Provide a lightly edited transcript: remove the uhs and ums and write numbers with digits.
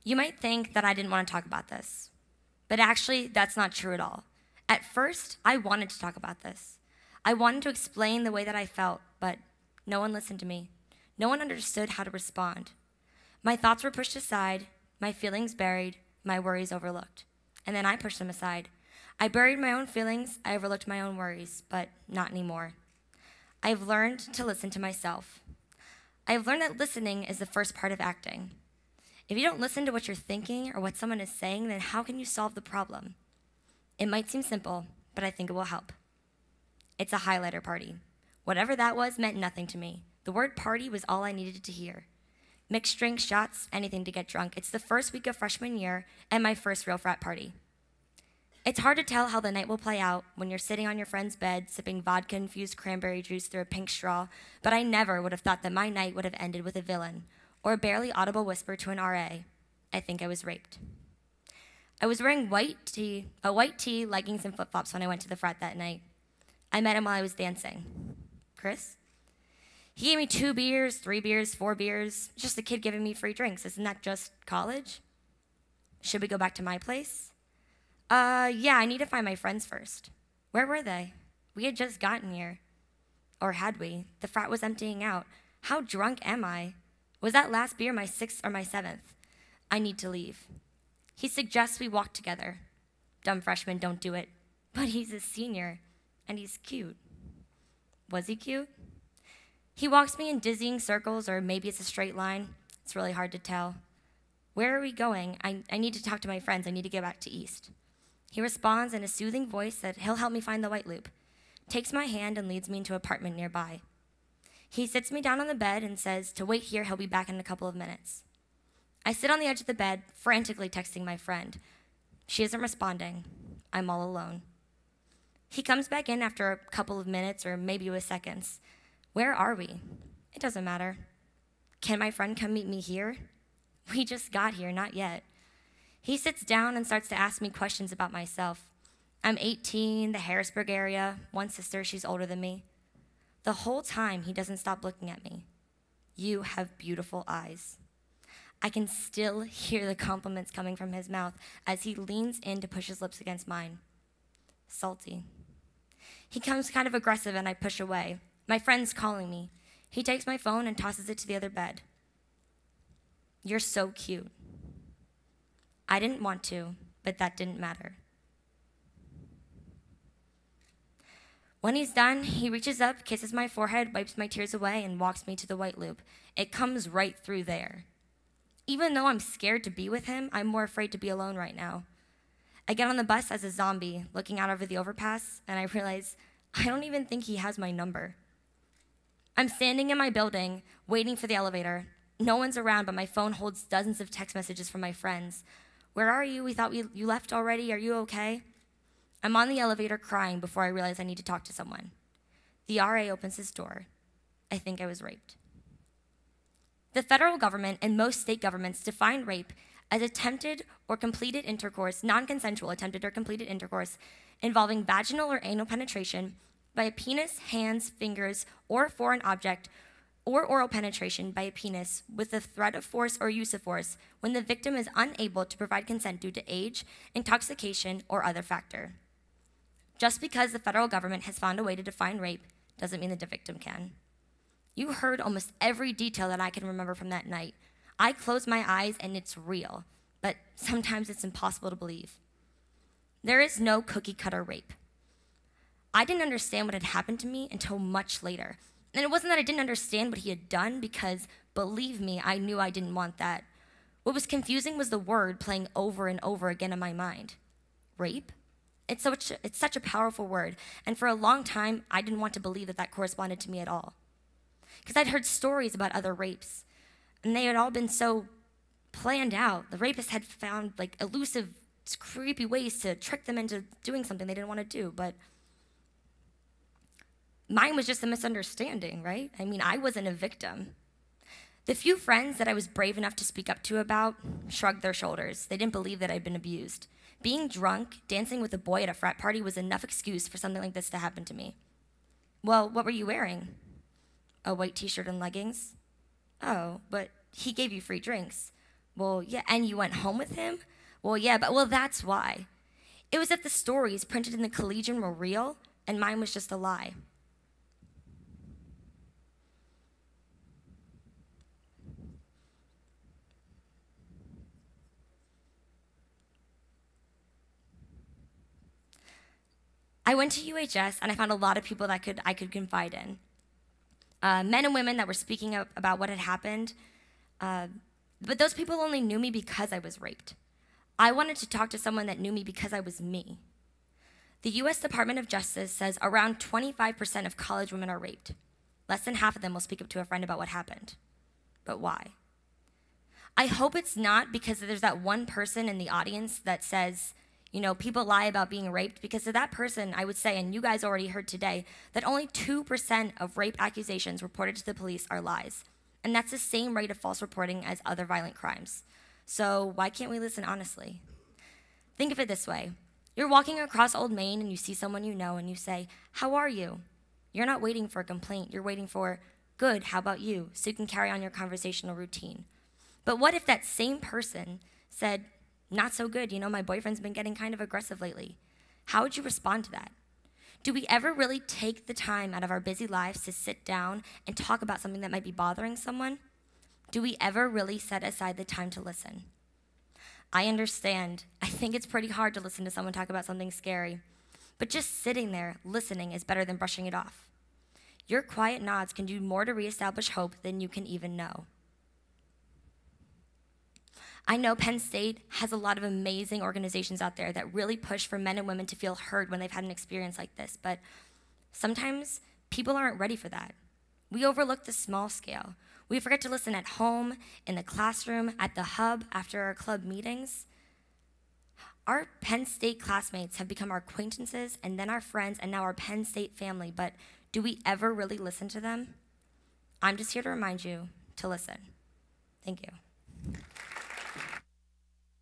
You might think that I didn't want to talk about this, but actually, that's not true at all. At first, I wanted to talk about this. I wanted to explain the way that I felt, but no one listened to me. No one understood how to respond. My thoughts were pushed aside, my feelings buried, my worries overlooked. And then I pushed them aside. I buried my own feelings, I overlooked my own worries, but not anymore. I've learned to listen to myself. I've learned that listening is the first part of acting. If you don't listen to what you're thinking or what someone is saying, then how can you solve the problem? It might seem simple, but I think it will help. It's a highlighter party. Whatever that was meant nothing to me. The word party was all I needed to hear. Mixed drinks, shots, anything to get drunk. It's the first week of freshman year and my first real frat party. It's hard to tell how the night will play out when you're sitting on your friend's bed sipping vodka-infused cranberry juice through a pink straw, but I never would have thought that my night would have ended with a villain or a barely audible whisper to an RA. I think I was raped. I was wearing a white tee, leggings, and flip-flops when I went to the frat that night. I met him while I was dancing. Chris? He gave me 2 beers, 3 beers, 4 beers. Just a kid giving me free drinks. Isn't that just college? Should we go back to my place? Yeah, I need to find my friends first. Where were they? We had just gotten here. Or had we? The frat was emptying out. How drunk am I? Was that last beer my 6th or my 7th? I need to leave. He suggests we walk together. Dumb freshmen don't do it. But he's a senior, and he's cute. Was he cute? He walks me in dizzying circles, or maybe it's a straight line. It's really hard to tell. Where are we going? I need to talk to my friends. I need to get back to East. He responds in a soothing voice that he'll help me find the White Loop, takes my hand and leads me into an apartment nearby. He sits me down on the bed and says to wait here, he'll be back in a couple of minutes. I sit on the edge of the bed, frantically texting my friend. She isn't responding. I'm all alone. He comes back in after a couple of minutes, or maybe it was seconds. Where are we? It doesn't matter. Can my friend come meet me here? We just got here, not yet. He sits down and starts to ask me questions about myself. I'm 18, the Harrisburg area, one sister, she's older than me. The whole time, he doesn't stop looking at me. You have beautiful eyes. I can still hear the compliments coming from his mouth as he leans in to push his lips against mine. Salty. He comes kind of aggressive and I push away. My friend's calling me. He takes my phone and tosses it to the other bed. You're so cute. I didn't want to, but that didn't matter. When he's done, he reaches up, kisses my forehead, wipes my tears away, and walks me to the White Loop. It comes right through there. Even though I'm scared to be with him, I'm more afraid to be alone right now. I get on the bus as a zombie, looking out over the overpass, and I realize I don't even think he has my number. I'm standing in my building, waiting for the elevator. No one's around, but my phone holds dozens of text messages from my friends. Where are you? We thought you left already. Are you okay? I'm on the elevator crying before I realize I need to talk to someone. The RA opens his door. I think I was raped. The federal government and most state governments define rape as attempted or completed intercourse, non-consensual attempted or completed intercourse involving vaginal or anal penetration by a penis, hands, fingers, or foreign object, or oral penetration by a penis with the threat of force or use of force when the victim is unable to provide consent due to age, intoxication, or other factor. Just because the federal government has found a way to define rape doesn't mean that the victim can. You heard almost every detail that I can remember from that night. I close my eyes and it's real, but sometimes it's impossible to believe. There is no cookie-cutter rape. I didn't understand what had happened to me until much later. And it wasn't that I didn't understand what he had done, because, believe me, I knew I didn't want that. What was confusing was the word playing over and over again in my mind. Rape? It's such a powerful word, and for a long time, I didn't want to believe that that corresponded to me at all. Because I'd heard stories about other rapes, and they had all been so planned out. The rapist had found, elusive, creepy ways to trick them into doing something they didn't want to do, but mine was just a misunderstanding, right? I mean, I wasn't a victim. The few friends that I was brave enough to speak up to about shrugged their shoulders. They didn't believe that I'd been abused. Being drunk, dancing with a boy at a frat party was enough excuse for something like this to happen to me. Well, what were you wearing? A white t-shirt and leggings? Oh, but he gave you free drinks. Well, yeah, and you went home with him? Well, yeah, but well, that's why. It was that the stories printed in the Collegian were real, and mine was just a lie. I went to UHS, and I found a lot of people that I could confide in. Men and women that were speaking up about what had happened, but those people only knew me because I was raped. I wanted to talk to someone that knew me because I was me. The US Department of Justice says around 25% of college women are raped. Less than half of them will speak up to a friend about what happened. But why? I hope it's not because there's that one person in the audience that says, you know, people lie about being raped, because to that person, I would say, and you guys already heard today, that only 2% of rape accusations reported to the police are lies. And that's the same rate of false reporting as other violent crimes. So why can't we listen honestly? Think of it this way. You're walking across Old Main and you see someone you know and you say, "How are you?" You're not waiting for a complaint. You're waiting for, "Good, how about you?" So you can carry on your conversational routine. But what if that same person said, "Not so good, you know, my boyfriend's been getting kind of aggressive lately"? How would you respond to that? Do we ever really take the time out of our busy lives to sit down and talk about something that might be bothering someone? Do we ever really set aside the time to listen? I understand. I think it's pretty hard to listen to someone talk about something scary. But just sitting there listening is better than brushing it off. Your quiet nods can do more to reestablish hope than you can even know. I know Penn State has a lot of amazing organizations out there that really push for men and women to feel heard when they've had an experience like this, but sometimes people aren't ready for that. We overlook the small scale. We forget to listen at home, in the classroom, at the hub, after our club meetings. Our Penn State classmates have become our acquaintances, and then our friends, and now our Penn State family, but do we ever really listen to them? I'm just here to remind you to listen. Thank you.